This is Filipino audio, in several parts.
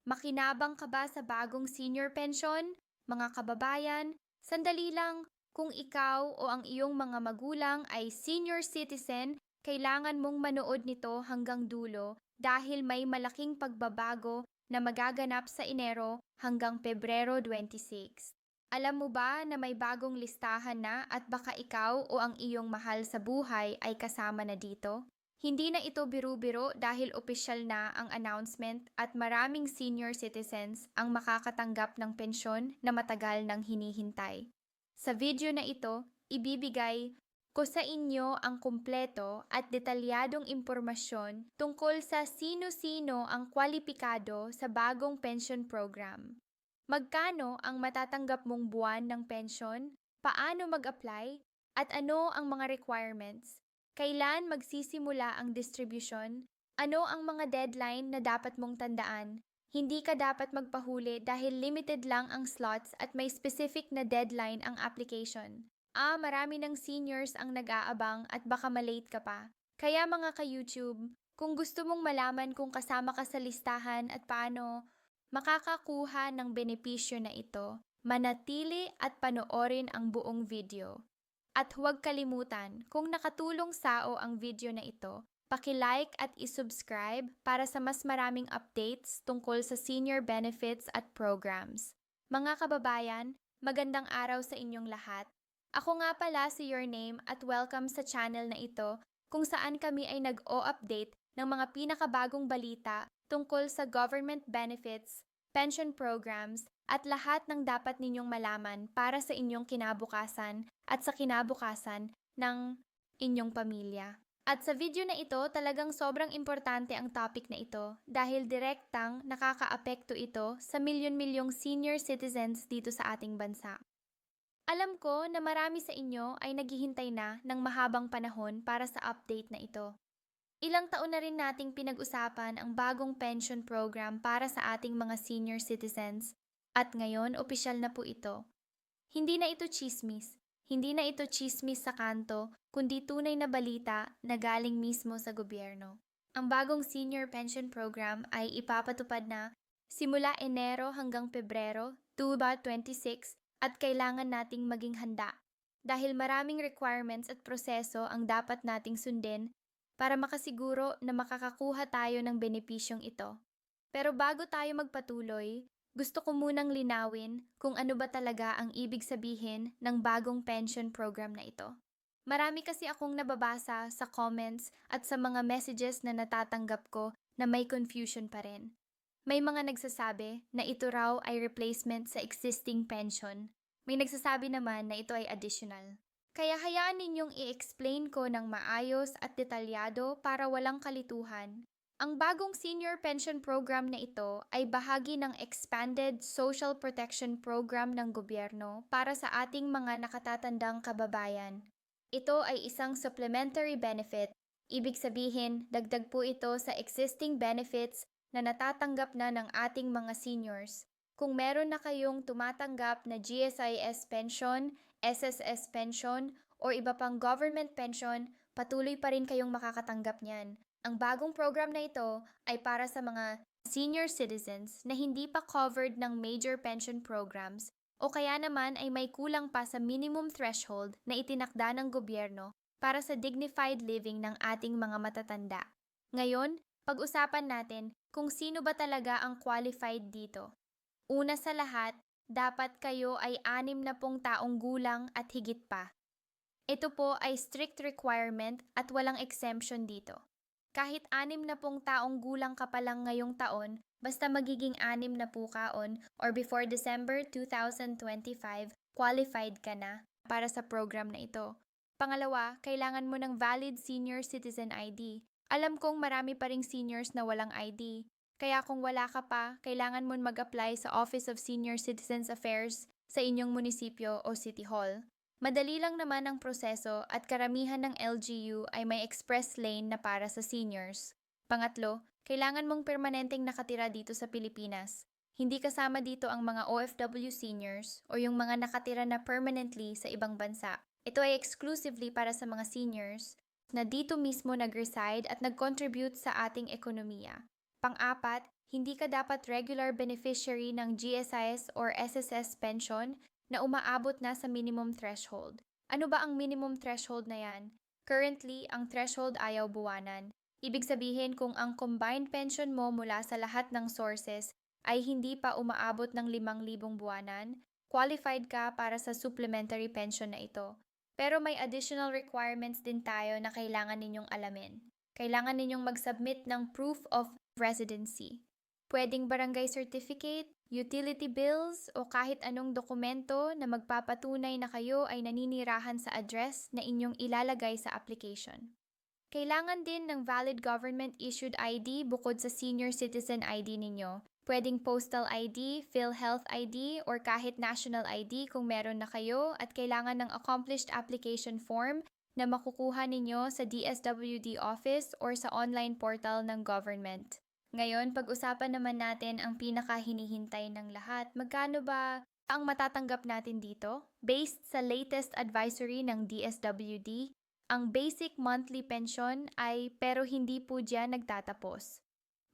Makinabang ka ba sa bagong senior pension? Mga kababayan, sandali lang, kung ikaw o ang iyong mga magulang ay senior citizen, kailangan mong manood nito hanggang dulo dahil may malaking pagbabago na magaganap sa Enero hanggang Pebrero 26. Alam mo ba na may bagong listahan na at baka ikaw o ang iyong mahal sa buhay ay kasama na dito? Hindi na ito biru-biro dahil opisyal na ang announcement at maraming senior citizens ang makakatanggap ng pensyon na matagal nang hinihintay. Sa video na ito, ibibigay ko sa inyo ang kumpleto at detalyadong impormasyon tungkol sa sino-sino ang kwalipikado sa bagong pension program. Magkano ang matatanggap mong buwan ng pensyon? Paano mag-apply? At ano ang mga requirements? Kailan magsisimula ang distribution? Ano ang mga deadline na dapat mong tandaan? Hindi ka dapat magpahuli dahil limited lang ang slots at may specific na deadline ang application. Marami ng seniors ang nag-aabang at baka malate ka pa. Kaya mga ka-YouTube, kung gusto mong malaman kung kasama ka sa listahan at paano makakakuha ng benepisyo na ito, manatili at panoorin ang buong video. At huwag kalimutan, kung nakatulong sao ang video na ito, paki-like at i-subscribe para sa mas maraming updates tungkol sa senior benefits at programs. Mga kababayan, magandang araw sa inyong lahat. Ako nga pala si Your Name at welcome sa channel na ito kung saan kami ay nag-o-update ng mga pinakabagong balita tungkol sa government benefits, pension programs, at lahat ng dapat ninyong malaman para sa inyong kinabukasan at sa kinabukasan ng inyong pamilya. At sa video na ito, talagang sobrang importante ang topic na ito dahil direktang nakakaapekto ito sa milyon-milyong senior citizens dito sa ating bansa. Alam ko na marami sa inyo ay naghihintay na ng mahabang panahon para sa update na ito. Ilang taon na rin nating pinag-usapan ang bagong pension program para sa ating mga senior citizens. At ngayon, opisyal na po ito. Hindi na ito chismis. Hindi na ito chismis sa kanto, kundi tunay na balita na galing mismo sa gobyerno. Ang bagong senior pension program ay ipapatupad na simula Enero hanggang Pebrero 2026 at kailangan nating maging handa dahil maraming requirements at proseso ang dapat nating sundin para makasiguro na makakakuha tayo ng benepisyong ito. Pero bago tayo magpatuloy, gusto ko munang linawin kung ano ba talaga ang ibig sabihin ng bagong pension program na ito. Marami kasi akong nababasa sa comments at sa mga messages na natatanggap ko na may confusion pa rin. May mga nagsasabi na ito raw ay replacement sa existing pension. May nagsasabi naman na ito ay additional. Kaya hayaan ninyong i-explain ko ng maayos at detalyado para walang kalituhan. Ang bagong senior pension program na ito ay bahagi ng Expanded Social Protection Program ng gobyerno para sa ating mga nakatatandang kababayan. Ito ay isang supplementary benefit. Ibig sabihin, dagdag po ito sa existing benefits na natatanggap na ng ating mga seniors. Kung meron na kayong tumatanggap na GSIS pension, SSS pension, o iba pang government pension, patuloy pa rin kayong makakatanggap niyan. Ang bagong program na ito ay para sa mga senior citizens na hindi pa covered ng major pension programs o kaya naman ay may kulang pa sa minimum threshold na itinakda ng gobyerno para sa dignified living ng ating mga matatanda. Ngayon, pag-usapan natin kung sino ba talaga ang qualified dito. Una sa lahat, dapat kayo ay 60 taong gulang at higit pa. Ito po ay strict requirement at walang exemption dito. Kahit 60 taong gulang ka pa lang ngayong taon, basta magiging 60 kaon or before December 2025, qualified ka na para sa program na ito. Pangalawa, kailangan mo ng valid senior citizen ID. Alam kong marami pa ring seniors na walang ID. Kaya kung wala ka pa, kailangan mo mag-apply sa Office of Senior Citizens Affairs sa inyong munisipyo o City Hall. Madali lang naman ang proseso at karamihan ng LGU ay may express lane na para sa seniors. Pangatlo, kailangan mong permanenteng nakatira dito sa Pilipinas. Hindi kasama dito ang mga OFW seniors o yung mga nakatira na permanently sa ibang bansa. Ito ay exclusively para sa mga seniors na dito mismo nag-reside at nag-contribute sa ating ekonomiya. Pang-apat, hindi ka dapat regular beneficiary ng GSIS or SSS pension na umaabot na sa minimum threshold. Ano ba ang minimum threshold na yan? Currently, ang threshold ayaw buwanan. Ibig sabihin kung ang combined pension mo mula sa lahat ng sources ay hindi pa umaabot ng 5,000 buwanan, qualified ka para sa supplementary pension na ito. Pero may additional requirements din tayo na kailangan ninyong alamin. Kailangan ninyong mag-submit ng proof of residency. Pwedeng barangay certificate, utility bills, o kahit anong dokumento na magpapatunay na kayo ay naninirahan sa address na inyong ilalagay sa application. Kailangan din ng valid government-issued ID bukod sa senior citizen ID ninyo. Pwedeng postal ID, PhilHealth ID, or kahit national ID kung meron na kayo at kailangan ng accomplished application form na makukuha ninyo sa DSWD office or sa online portal ng government. Ngayon, pag-usapan naman natin ang pinaka-hinihintay ng lahat. Magkano ba ang matatanggap natin dito? Based sa latest advisory ng DSWD, ang basic monthly pension ay pero hindi po diyan nagtatapos.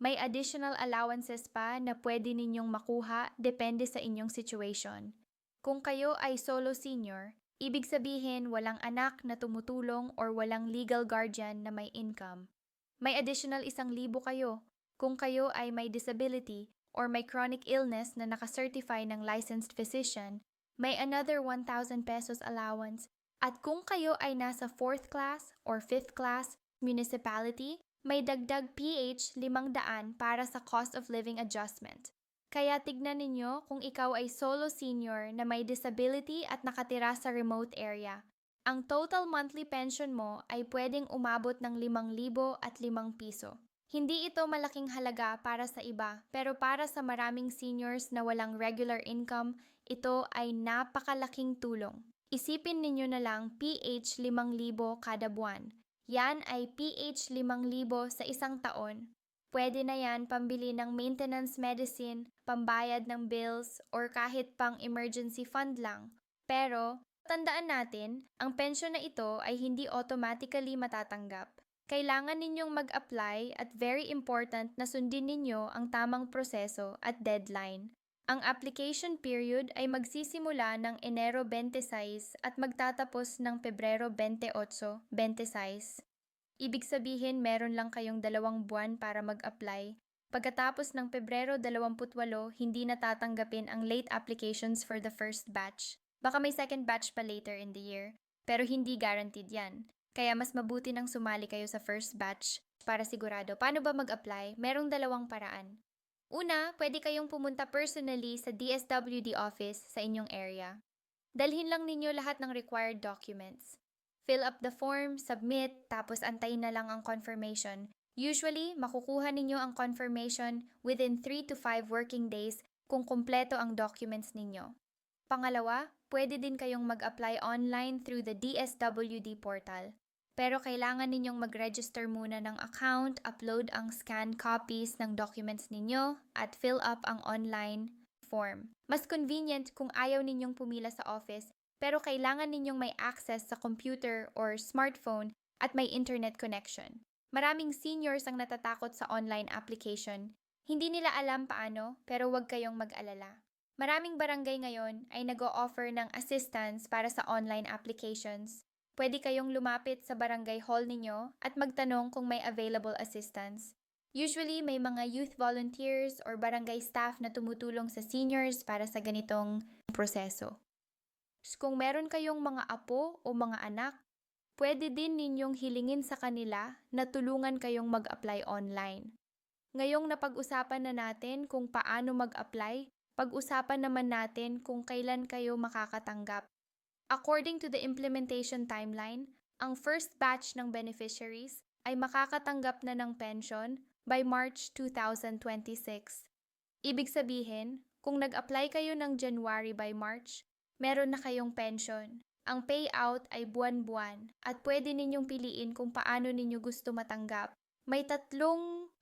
May additional allowances pa na pwede ninyong makuha depende sa inyong situation. Kung kayo ay solo senior, ibig sabihin walang anak na tumutulong or walang legal guardian na may income. May additional 1,000 kayo. Kung kayo ay may disability or may chronic illness na nakacertify ng licensed physician, may another 1,000 pesos allowance. At kung kayo ay nasa 4th class or 5th class municipality, may dagdag PH 500 para sa cost of living adjustment. Kaya tignan ninyo kung ikaw ay solo senior na may disability at nakatira sa remote area. Ang total monthly pension mo ay pwedeng umabot ng 5,005 piso. Hindi ito malaking halaga para sa iba, pero para sa maraming seniors na walang regular income, ito ay napakalaking tulong. Isipin ninyo na lang PH 5,000 kada buwan. Yan ay PH 5,000 sa isang taon. Pwede na yan pambili ng maintenance medicine, pambayad ng bills, or kahit pang emergency fund lang. Pero, tandaan natin, ang pensyon na ito ay hindi automatically matatanggap. Kailangan ninyong mag-apply at very important na sundin ninyo ang tamang proseso at deadline. Ang application period ay magsisimula ng Enero 26 at magtatapos ng Pebrero 28, 26. Ibig sabihin meron lang kayong 2 buwan para mag-apply. Pagkatapos ng Pebrero 28, hindi natatanggapin ang late applications for the first batch. Baka may second batch pa later in the year, pero hindi guaranteed yan. Kaya mas mabuti nang sumali kayo sa first batch para sigurado. Paano ba mag-apply? Merong 2 paraan. Una, pwede kayong pumunta personally sa DSWD office sa inyong area. Dalhin lang ninyo lahat ng required documents. Fill up the form, submit, tapos antayin na lang ang confirmation. Usually, makukuha ninyo ang confirmation within 3 to 5 working days kung kumpleto ang documents ninyo. Pangalawa, pwede din kayong mag-apply online through the DSWD portal. Pero kailangan ninyong mag-register muna ng account, upload ang scanned copies ng documents ninyo, at fill up ang online form. Mas convenient kung ayaw ninyong pumila sa office, pero kailangan ninyong may access sa computer or smartphone at may internet connection. Maraming seniors ang natatakot sa online application. Hindi nila alam paano, pero huwag kayong mag-alala. Maraming barangay ngayon ay nag-o-offer ng assistance para sa online applications. Pwede kayong lumapit sa barangay hall ninyo at magtanong kung may available assistance. Usually, may mga youth volunteers or barangay staff na tumutulong sa seniors para sa ganitong proseso. Kung meron kayong mga apo o mga anak, pwede din ninyong hilingin sa kanila na tulungan kayong mag-apply online. Ngayong napag-usapan na natin kung paano mag-apply, pag-usapan naman natin kung kailan kayo makakatanggap. According to the implementation timeline, ang first batch ng beneficiaries ay makakatanggap na ng pension by March 2026. Ibig sabihin, kung nag-apply kayo ng January by March, meron na kayong pension. Ang payout ay buwan-buwan at pwede ninyong piliin kung paano ninyo gusto matanggap. May 3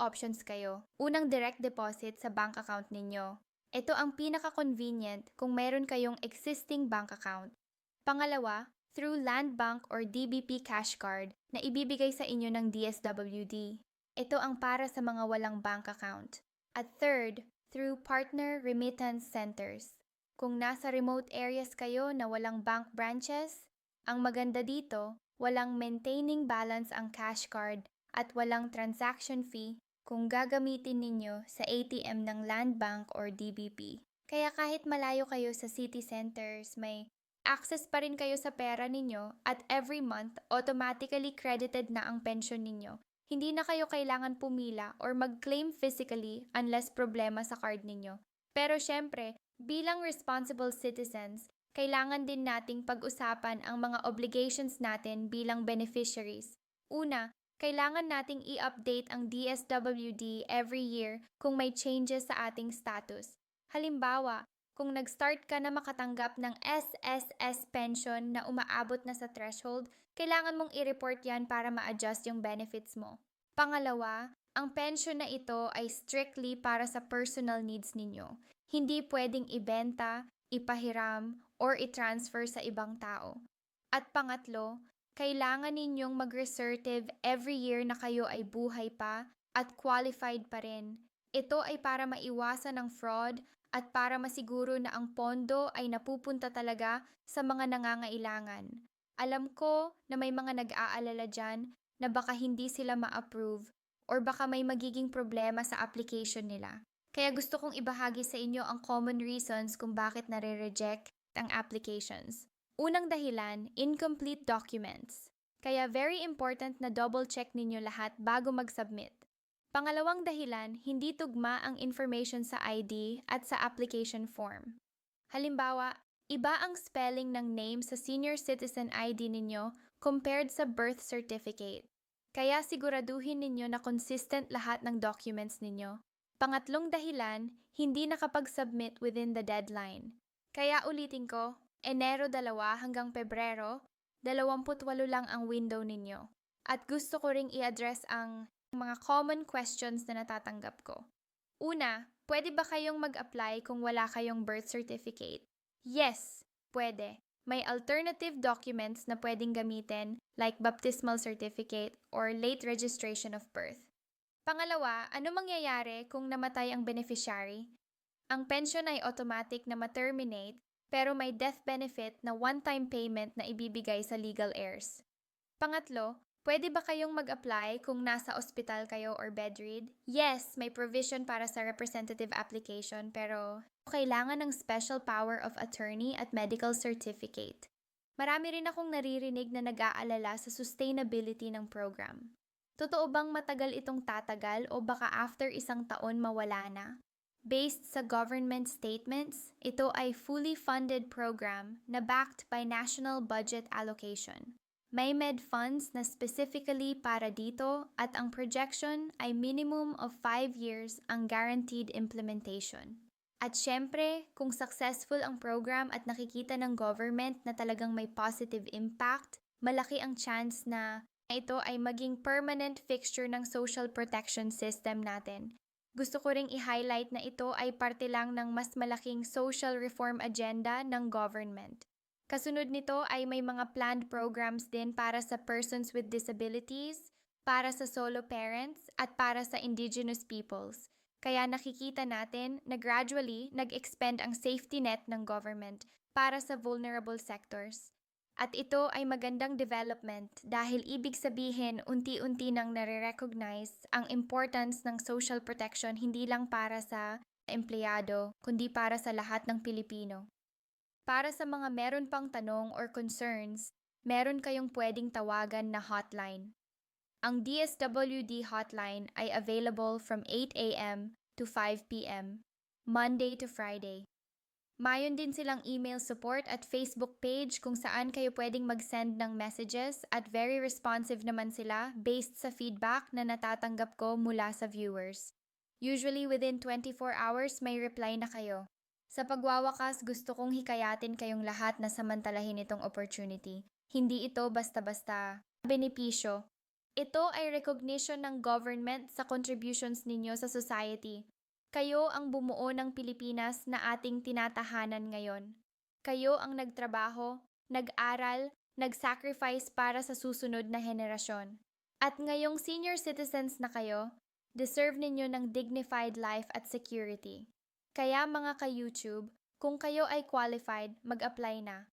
options kayo. Unang, direct deposit sa bank account ninyo. Ito ang pinaka-convenient kung meron kayong existing bank account. Pangalawa, through Land Bank or DBP Cash Card na ibibigay sa inyo ng DSWD. Ito ang para sa mga walang bank account. At third, through partner remittance centers. Kung nasa remote areas kayo na walang bank branches, ang maganda dito, walang maintaining balance ang cash card at walang transaction fee kung gagamitin ninyo sa ATM ng Land Bank or DBP. Kaya kahit malayo kayo sa city centers, may access pa rin kayo sa pera ninyo at every month, automatically credited na ang pension ninyo. Hindi na kayo kailangan pumila or mag-claim physically unless problema sa card ninyo. Pero syempre, bilang responsible citizens, kailangan din nating pag-usapan ang mga obligations natin bilang beneficiaries. Una, kailangan nating i-update ang DSWD every year kung may changes sa ating status. Halimbawa, kung nag-start ka na makatanggap ng SSS pension na umaabot na sa threshold, kailangan mong i-report yan para ma-adjust yung benefits mo. Pangalawa, ang pension na ito ay strictly para sa personal needs ninyo. Hindi pwedeng ibenta, ipahiram, or i-transfer sa ibang tao. At pangatlo, kailangan ninyong mag-resertive every year na kayo ay buhay pa at qualified pa rin. Ito ay para maiwasan ang fraud at para masiguro na ang pondo ay napupunta talaga sa mga nangangailangan. Alam ko na may mga nag-aalala dyan na baka hindi sila ma-approve or baka may magiging problema sa application nila. Kaya gusto kong ibahagi sa inyo ang common reasons kung bakit nare-reject ang applications. Unang dahilan, incomplete documents. Kaya very important na double-check ninyo lahat bago mag-submit. Pangalawang dahilan, hindi tugma ang information sa ID at sa application form. Halimbawa, iba ang spelling ng name sa senior citizen ID ninyo compared sa birth certificate. Kaya siguraduhin ninyo na consistent lahat ng documents ninyo. Pangatlong dahilan, hindi nakapag-submit within the deadline. Kaya ulitin ko, Enero 2 hanggang Pebrero, 28 lang ang window ninyo. At gusto ko ring i-address ang mga common questions na natatanggap ko. Una, pwede ba kayong mag-apply kung wala kayong birth certificate? Yes, pwede. May alternative documents na pwedeng gamitin like baptismal certificate or late registration of birth. Pangalawa, ano mangyayari kung namatay ang beneficiary? Ang pension ay automatic na ma-terminate pero may death benefit na one-time payment na ibibigay sa legal heirs. Pangatlo, pwede ba kayong mag-apply kung nasa ospital kayo or bedrid? Yes, may provision para sa representative application pero kailangan ng special power of attorney at medical certificate. Marami rin akong naririnig na nag-aalala sa sustainability ng program. Totoo bang matagal itong tatagal o baka after 1 taon mawala na? Based sa government statements, ito ay fully funded program na backed by national budget allocation. May med funds na specifically para dito at ang projection ay minimum of 5 years ang guaranteed implementation. At syempre, kung successful ang program at nakikita ng government na talagang may positive impact, malaki ang chance na ito ay maging permanent fixture ng social protection system natin. Gusto ko ring i-highlight na ito ay parte lang ng mas malaking social reform agenda ng government. Kasunod nito ay may mga planned programs din para sa persons with disabilities, para sa solo parents, at para sa indigenous peoples. Kaya nakikita natin na gradually nag-expand ang safety net ng government para sa vulnerable sectors. At ito ay magandang development dahil ibig sabihin unti-unti nang nare-recognize ang importance ng social protection hindi lang para sa empleyado, kundi para sa lahat ng Pilipino. Para sa mga meron pang tanong or concerns, meron kayong pwedeng tawagan na hotline. Ang DSWD hotline ay available from 8 a.m. to 5 p.m., Monday to Friday. Mayon din silang email support at Facebook page kung saan kayo pwedeng mag-send ng messages at very responsive naman sila based sa feedback na natatanggap ko mula sa viewers. Usually within 24 hours may reply na kayo. Sa pagwawakas, gusto kong hikayatin kayong lahat na samantalahin itong opportunity. Hindi ito basta-basta benepisyo. Ito ay recognition ng government sa contributions ninyo sa society. Kayo ang bumuo ng Pilipinas na ating tinatahanan ngayon. Kayo ang nagtrabaho, nag-aral, nag-sacrifice para sa susunod na henerasyon. At ngayong senior citizens na kayo, Deserve ninyo ng dignified life at security. Kaya mga ka-YouTube, kung kayo ay qualified, mag-apply na.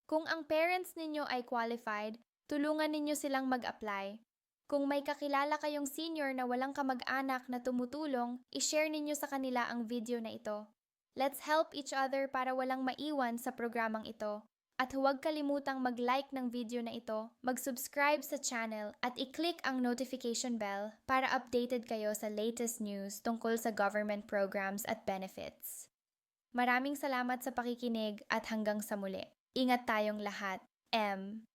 Kung ang parents ninyo ay qualified, tulungan ninyo silang mag-apply. Kung may kakilala kayong senior na walang kamag-anak na tumutulong, i-share ninyo sa kanila ang video na ito. Let's help each other para walang maiwan sa programang ito. At huwag kalimutang mag-like ng video na ito, mag-subscribe sa channel at i-click ang notification bell para updated kayo sa latest news tungkol sa government programs at benefits. Maraming salamat sa pakikinig at hanggang sa muli. Ingat tayong lahat. M.